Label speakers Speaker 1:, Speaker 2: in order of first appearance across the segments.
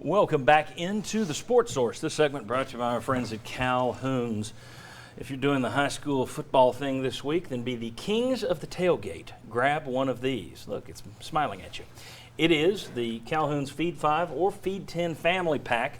Speaker 1: Welcome back into the Sports Source. This segment brought to you by our friends at Calhoun's. If you're doing the high school football thing this week, then be the kings of the tailgate. Grab one of these. Look, it's smiling at you. It is the Calhoun's Feed 5 or Feed 10 family pack.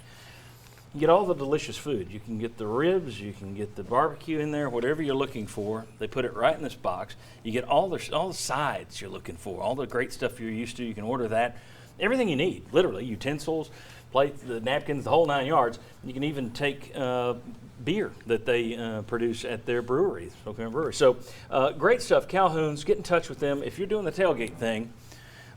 Speaker 1: You get all the delicious food. You can get the ribs, you can get the barbecue in there, whatever you're looking for. They put it right in this box. You get all the sides you're looking for, all the great stuff you're used to. You can order that. Everything you need, literally, utensils, plates, the napkins, the whole 9 yards. You can even take beer that they produce at their brewery, Spokane Brewery. So great stuff. Calhoun's, get in touch with them. If you're doing the tailgate thing,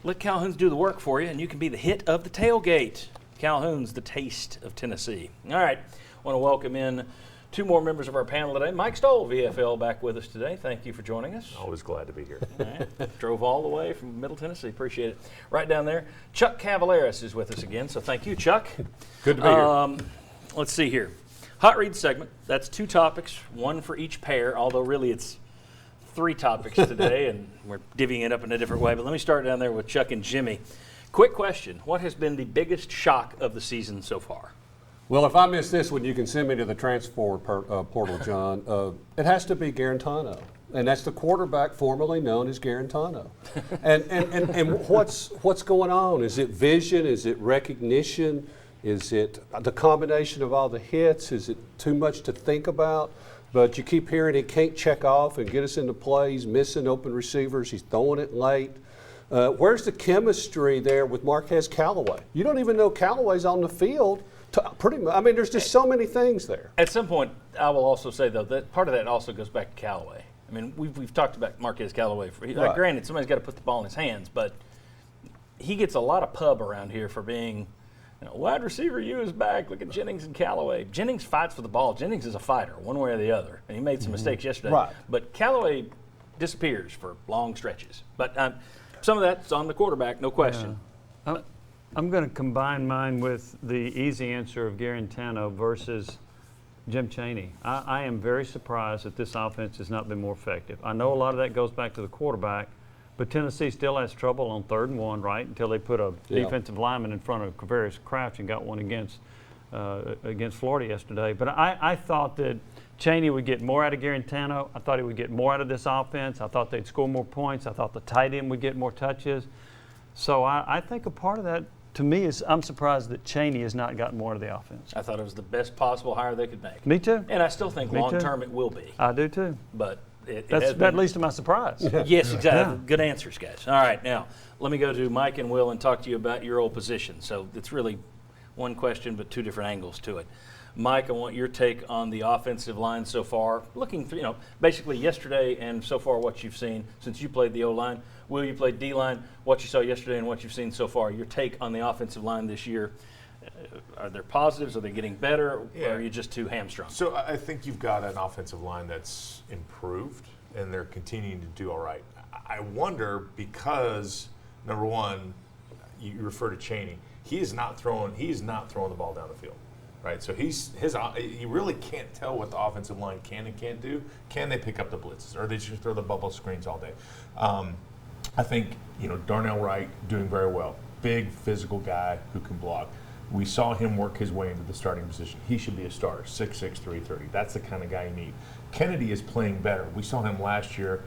Speaker 1: let Calhoun's do the work for you, and you can be the hit of the tailgate. Calhoun's, the taste of Tennessee. All right, I want to welcome in two more members of our panel today. Mike Stoll, VFL, back with us today. Thank you for joining us.
Speaker 2: Always glad to be here.
Speaker 1: All right. Drove all the way from Middle Tennessee. Appreciate it. Right down there, Chuck Cavaleris is with us again, so thank you, Chuck.
Speaker 2: Good to be here.
Speaker 1: Let's see here. Hot Read segment. That's two topics, one for each pair, although really it's three topics today, and we're divvying it up in a different way. But let me start down there with Chuck and Jimmy. Quick question. What has been the biggest shock of the season so far?
Speaker 3: Well, if I miss this one, you can send me to the transfer portal, John. It has to be Garantano, and that's the quarterback formerly known as Garantano. and what's going on? Is it vision? Is it recognition? Is it the combination of all the hits? Is it too much to think about? But you keep hearing he can't check off and get us into play. He's missing open receivers. He's throwing it late. Where's the chemistry there with Marquez Callaway? You don't even know Callaway's on the field. Pretty much. I mean, there's just so many things there.
Speaker 1: At some point, I will also say, though, that part of that also goes back to Callaway. I mean, we've talked about Marquez Callaway. Right. Granted, somebody's got to put the ball in his hands, but he gets a lot of pub around here for being, wide receiver U is back. Look at Jennings and Callaway. Jennings fights for the ball. Jennings is a fighter, one way or the other. And he made some mistakes yesterday.
Speaker 3: Right.
Speaker 1: But Callaway disappears for long stretches. But some of that's on the quarterback, no question.
Speaker 4: Yeah. I'm going to combine mine with the easy answer of Garantano versus Jim Chaney. I am very surprised that this offense has not been more effective. I know a lot of that goes back to the quarterback, but Tennessee still has trouble on 3rd and 1, right, until they put a defensive lineman in front of Quavaris Crouch and got one against Florida yesterday. But I thought that Chaney would get more out of Garantano. I thought he would get more out of this offense. I thought they'd score more points. I thought the tight end would get more touches. So I think a part of that, to me, is I'm surprised that Chaney has not gotten more of the offense.
Speaker 1: I thought it was the best possible hire they could make.
Speaker 4: Me too.
Speaker 1: And I still think long-term it will be.
Speaker 4: I do too.
Speaker 1: But
Speaker 4: that leads to my surprise.
Speaker 1: Yes, exactly. Yeah. Good answers, guys. All right, now let me go to Mike and Will and talk to you about your old position. So it's really one question but two different angles to it. Mike, I want your take on the offensive line so far. Looking through, basically yesterday and so far what you've seen since you played the O-line. Will, you played D-line, what you saw yesterday and what you've seen so far. Your take on the offensive line this year. Are there positives? Are they getting better? Or are you just too hamstrung?
Speaker 2: So I think you've got an offensive line that's improved, and they're continuing to do all right. I wonder because, number one, you refer to Chaney. He is not throwing the ball down the field. Right, so you really can't tell what the offensive line can and can't do. Can they pick up the blitzes, or they just throw the bubble screens all day? I think Darnell Wright doing very well. Big physical guy who can block. We saw him work his way into the starting position. He should be a starter, 6'6", 330. That's the kind of guy you need. Kennedy is playing better. We saw him last year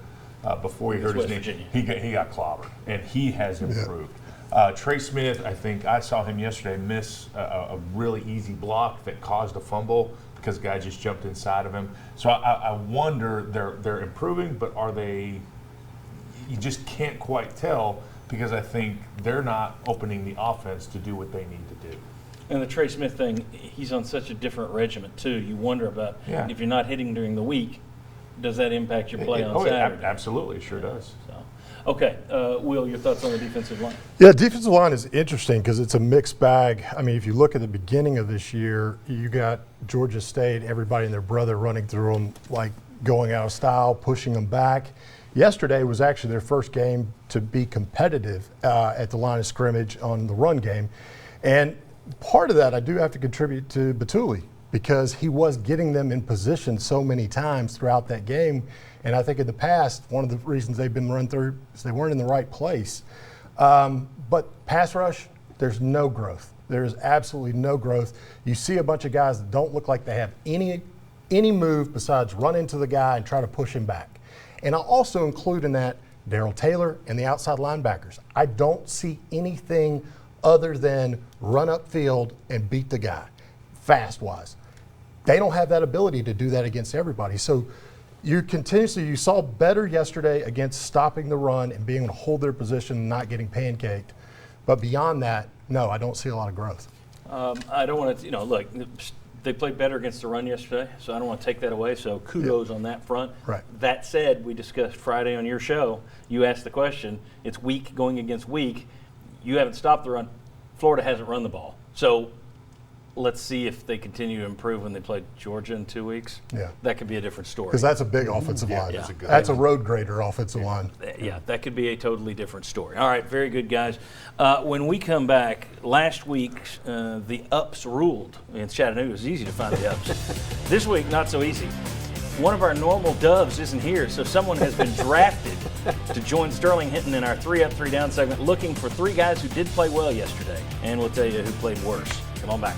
Speaker 2: before he hurt his knee. He got clobbered, and he has improved. Trey Smith, I think I saw him yesterday miss a really easy block that caused a fumble because the guy just jumped inside of him. So I wonder, they're improving, but are they – you just can't quite tell because I think they're not opening the offense to do what they need to do.
Speaker 1: And the Trey Smith thing, he's on such a different regiment too. You wonder about if you're not hitting during the week, does that impact your play on Saturday?
Speaker 2: Absolutely, it sure does.
Speaker 1: Okay, Will, your thoughts on the defensive line?
Speaker 5: Yeah, defensive line is interesting because it's a mixed bag. I mean, if you look at the beginning of this year, you got Georgia State, everybody and their brother running through them, like going out of style, pushing them back. Yesterday was actually their first game to be competitive at the line of scrimmage on the run game. And part of that I do have to contribute to Batuli because he was getting them in position so many times throughout that game. And I think in the past, one of the reasons they've been run through is they weren't in the right place. But pass rush, there's no growth. There is absolutely no growth. You see a bunch of guys that don't look like they have any move besides run into the guy and try to push him back. And I'll also include in that Darrell Taylor and the outside linebackers. I don't see anything other than run upfield and beat the guy, fast-wise. They don't have that ability to do that against everybody. So you saw better yesterday against stopping the run and being able to hold their position and not getting pancaked. But beyond that, no, I don't see a lot of growth.
Speaker 1: I don't want to, look, they played better against the run yesterday, so I don't want to take that away. So kudos on that front.
Speaker 5: Right.
Speaker 1: That said, we discussed Friday on your show. You asked the question. It's week going against week. You haven't stopped the run. Florida hasn't run the ball. So let's see if they continue to improve when they play Georgia in 2 weeks.
Speaker 5: Yeah.
Speaker 1: That could be a different story.
Speaker 5: Because that's a big offensive line.
Speaker 1: yeah.
Speaker 5: That's a road grader offensive line.
Speaker 1: Yeah, that could be a totally different story. All right, very good, guys. When we come back, last week, the ups ruled. In Chattanooga, it was easy to find the ups. This week, not so easy. One of our normal doves isn't here, so someone has been drafted to join Sterling Hinton in our 3 Up, 3 Down segment, looking for 3 guys who did play well yesterday. And we'll tell you who played worse. Come on back.